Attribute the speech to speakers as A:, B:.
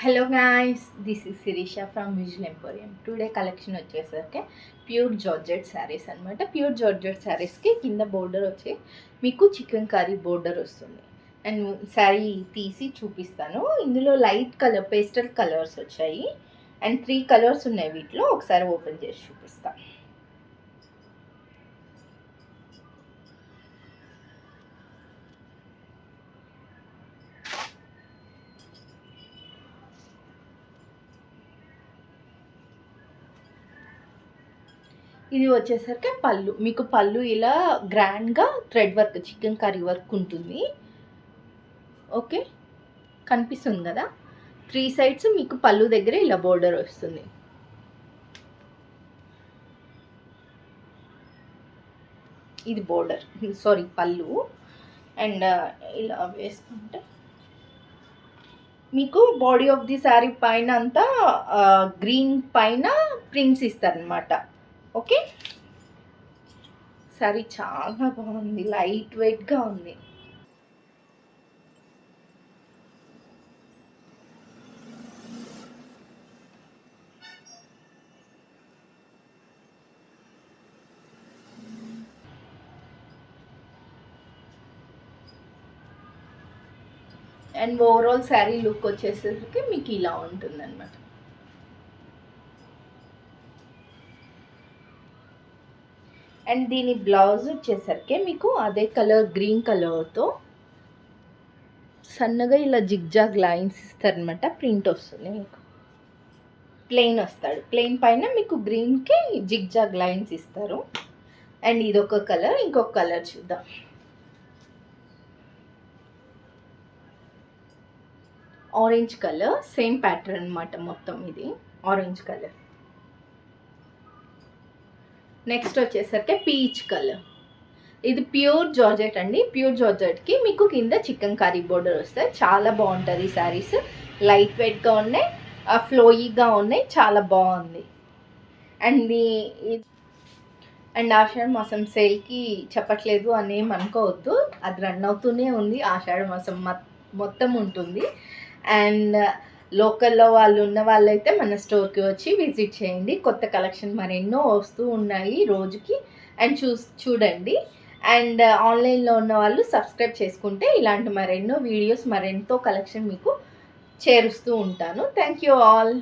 A: Hello guys, this is Sirisha from Vision Emporium. Today collection వచ్చేసరికి pure georgette saris అనమాట. Pure georgette శారీస్కి కింద border వచ్చి మీకు చికెన్ కర్రీ బోర్డర్ వస్తుంది. అండ్ శారీ తీసి చూపిస్తాను. ఇందులో లైట్ కలర్ పేస్టల్ కలర్స్ వచ్చాయి అండ్ 3 కలర్స్ ఉన్నాయి. వీటిలో ఒకసారి ఓపెన్ చేసి చూపిస్తాను. ఇది వచ్చేసరికి పళ్ళు. మీకు పళ్ళు ఇలా గ్రాండ్గా thread work chicken curry work ఉంటుంది. ఓకే, కనిపిస్తుంది కదా. 3 సైడ్స్ మీకు పళ్ళు దగ్గర ఇలా బోర్డర్ వస్తుంది. ఇది బోర్డర్, సారీ పళ్ళు. అండ్ ఇలా వేసుకుంటే మీకు బాడీ ఆఫ్ ది శారీ పైన అంతా గ్రీన్ పైన ప్రింట్స్ ఇస్తారనమాట. ఓకే, శారీ చాలా బాగుంది, లైట్ వెయిట్గా ఉంది. అండ్ ఓవరాల్ శారీ లుక్ వచ్చేసరికి మీకు ఇలా ఉంటుందన్నమాట. అండ్ దీని బ్లౌజ్ వచ్చేసరికి మీకు అదే కలర్ గ్రీన్ కలర్తో సన్నగా ఇలా జిగ్జాగ్ లైన్స్ ఇస్తారనమాట. ప్రింట్ వస్తుంది, మీకు ప్లెయిన్ వస్తాడు. ప్లెయిన్ పైన మీకు గ్రీన్కి జిగ్జాగ్ లైన్స్ ఇస్తారు. అండ్ ఇదొక కలర్, ఇంకొక కలర్ చూద్దాం. ఆరెంజ్ కలర్, సేమ్ ప్యాటర్న్ అనమాట మొత్తం. ఇది ఆరెంజ్ కలర్. నెక్స్ట్ వచ్చేసరికి పీచ్ కలర్. ఇది ప్యూర్ జార్జెట్ అండి. ప్యూర్ జార్జెట్కి మీకు కింద చికెన్ కర్రీ బోర్డర్ వస్తాయి. చాలా బాగుంటుంది శారీస్. లైట్ వెయిట్గా ఉన్నాయి, ఫ్లోయీగా ఉన్నాయి, చాలా బాగుంది. అండ్ ఆషాఢ మాసం సేల్కి చెప్పట్లేదు అని ఏం అనుకోవద్దు, అది రన్ అవుతూనే ఉంది. ఆషాఢ మాసం మొత్తం ఉంటుంది. అండ్ లోకల్లో వాళ్ళు ఉన్న వాళ్ళైతే మన స్టోర్కి వచ్చి విజిట్ చేయండి. కొత్త కలెక్షన్ మరెన్నో వస్తూ ఉన్నాయి రోజుకి. అండ్ చూడండి. అండ్ ఆన్లైన్లో ఉన్న వాళ్ళు సబ్స్క్రైబ్ చేసుకుంటే ఇలాంటి మరెన్నో వీడియోస్, మరెంతో కలెక్షన్ మీకు చేరుస్తూ ఉంటాను. Thank you all.